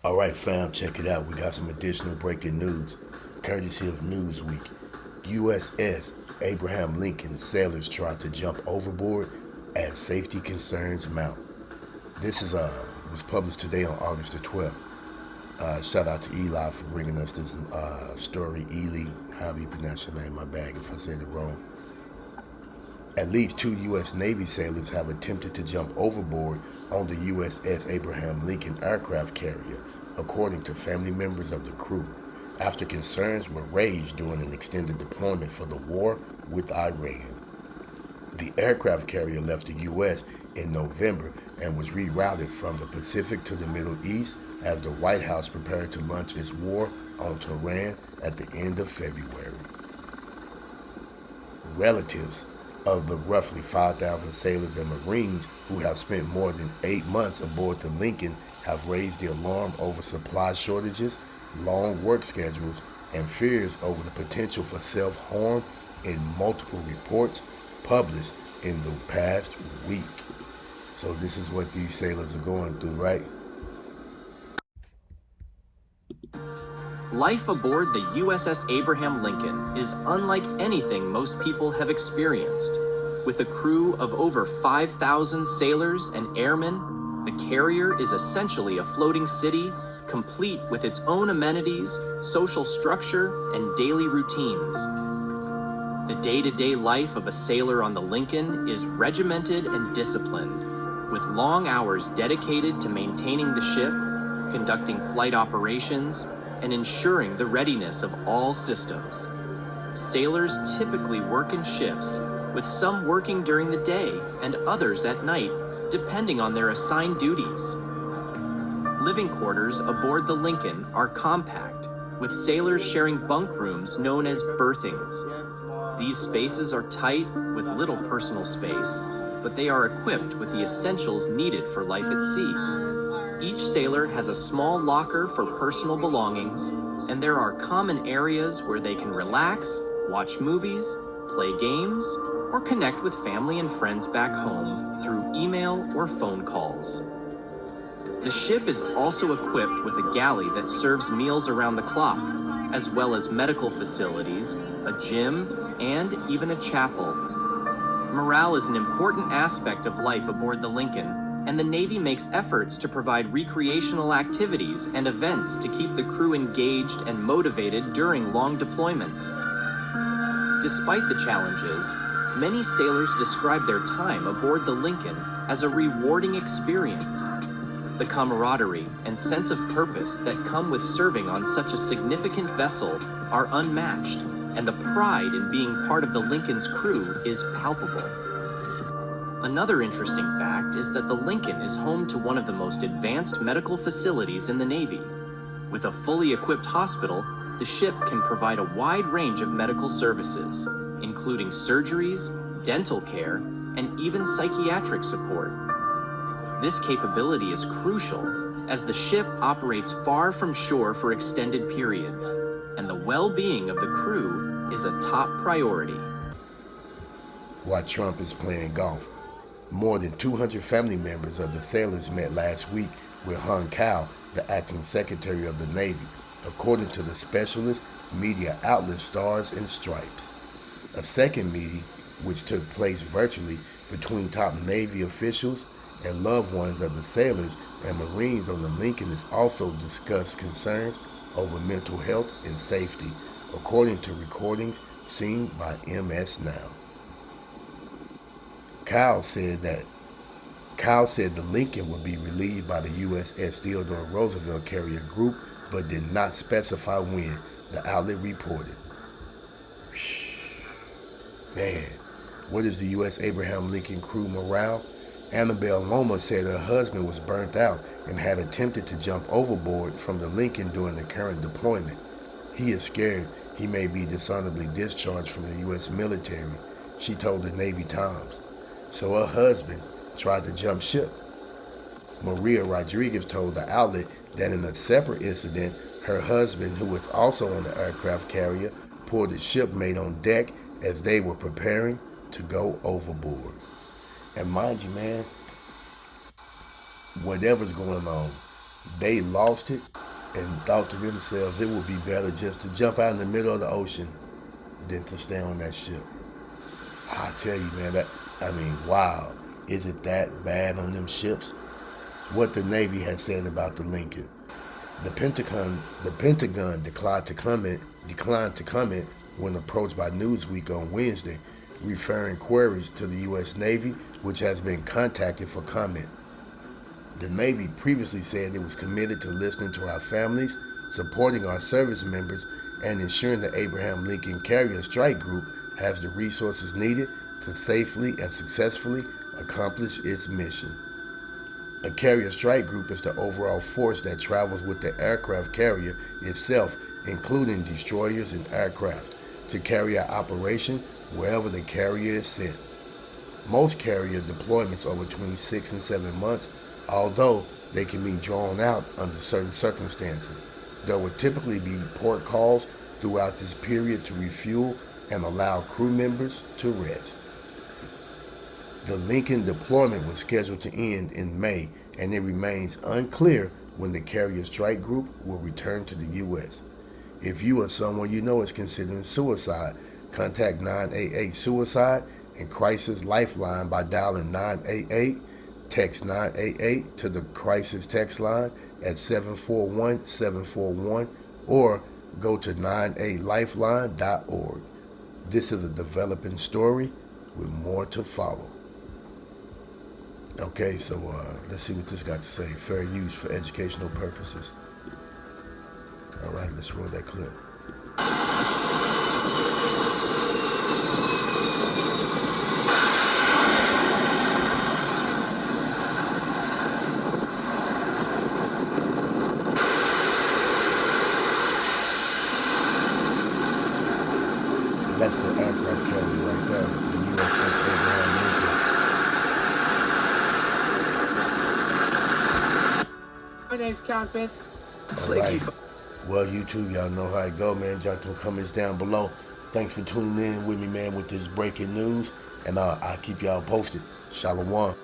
All right, fam, check it out. We got some additional breaking news, courtesy of Newsweek. USS Abraham Lincoln sailors tried to jump overboard as safety concerns mount. This is was published today on August the 12th. Shout out to Eli for bringing us this story. Ely, however you pronounce your name, my bad if I said it wrong. At least two U.S. Navy sailors have attempted to jump overboard on the USS Abraham Lincoln aircraft carrier, according to family members of the crew, after concerns were raised during an extended deployment for the war with Iran. The aircraft carrier left the U.S. in November and was rerouted from the Pacific to the Middle East as the White House prepared to launch its war on Tehran at the end of February. Relatives of the roughly 5,000 sailors and Marines who have spent more than 8 months aboard the Lincoln have raised the alarm over supply shortages, long work schedules, and fears over the potential for self-harm in multiple reports published in the past week. So this is what these sailors are going through, right? Life aboard the USS Abraham Lincoln is unlike anything most people have experienced. With a crew of over 5,000 sailors and airmen, the carrier is essentially a floating city, complete with its own amenities, social structure, and daily routines. The day-to-day life of a sailor on the Lincoln is regimented and disciplined, with long hours dedicated to maintaining the ship, conducting flight operations, and ensuring the readiness of all systems. Sailors typically work in shifts, with some working during the day and others at night, depending on their assigned duties. Living quarters aboard the Lincoln are compact, with sailors sharing bunk rooms known as berthings. These spaces are tight with little personal space, but they are equipped with the essentials needed for life at sea. Each sailor has a small locker for personal belongings, and there are common areas where they can relax, watch movies, play games, or connect with family and friends back home through email or phone calls. The ship is also equipped with a galley that serves meals around the clock, as well as medical facilities, a gym, and even a chapel. Morale is an important aspect of life aboard the Lincoln, and the Navy makes efforts to provide recreational activities and events to keep the crew engaged and motivated during long deployments. Despite the challenges, many sailors describe their time aboard the Lincoln as a rewarding experience. The camaraderie and sense of purpose that come with serving on such a significant vessel are unmatched, and the pride in being part of the Lincoln's crew is palpable. Another interesting fact is that the Lincoln is home to one of the most advanced medical facilities in the Navy. With a fully equipped hospital, the ship can provide a wide range of medical services, including surgeries, dental care, and even psychiatric support. This capability is crucial as the ship operates far from shore for extended periods, and the well-being of the crew is a top priority. While Trump is playing golf, more than 200 family members of the sailors met last week with Hung Kao, the acting secretary of the Navy, according to the specialist media outlet Stars and Stripes. A second meeting, which took place virtually between top Navy officials and loved ones of the sailors and Marines on the Lincoln, has also discussed concerns over mental health and safety, according to recordings seen by MS Now. Kyle said the Lincoln would be relieved by the USS Theodore Roosevelt carrier group, but did not specify when, the outlet reported. Man, what is the U.S. Abraham Lincoln crew morale? Annabelle Loma said her husband was burnt out and had attempted to jump overboard from the Lincoln during the current deployment. He is scared he may be dishonorably discharged from the U.S. military, she told the Navy Times. So her husband tried to jump ship. Maria Rodriguez told the outlet that in a separate incident, her husband, who was also on the aircraft carrier, pulled his shipmate on deck as they were preparing to go overboard. And mind you, man, whatever's going on, They lost it and thought to themselves it would be better just to jump out in the middle of the ocean than to stay on that ship. I tell you, man, wow. Is it that bad on them ships? What the Navy has said about the Lincoln. The Pentagon declined to comment when approached by Newsweek on Wednesday, referring queries to the U.S. Navy, which has been contacted for comment. The Navy previously said it was committed to listening to our families, supporting our service members, and ensuring the Abraham Lincoln Carrier Strike Group has the resources needed to safely and successfully accomplish its mission. A carrier strike group is the overall force that travels with the aircraft carrier itself, including destroyers and aircraft, to carry out operation wherever the carrier is sent. Most carrier deployments are between 6 and 7 months, although they can be drawn out under certain circumstances. There will typically be port calls throughout this period to refuel and allow crew members to rest. The Lincoln deployment was scheduled to end in May, and it remains unclear when the carrier strike group will return to the U.S. If you or someone you know is considering suicide, contact 988-SUICIDE and Crisis Lifeline by dialing 988, text 988 to the Crisis text line at 741-741, or go to 98lifeline.org. This is a developing story with more to follow. Okay, so let's see what this got to say. Fair use for educational purposes. All right, let's roll that clip. That's the aircraft carrier right there, the USS Abraham Lincoln. My name's Cockpit. All right. Well, YouTube, y'all know how it go, man. Drop them comments down below. Thanks for tuning in with me, man, with this breaking news. And I'll keep y'all posted. Shalom.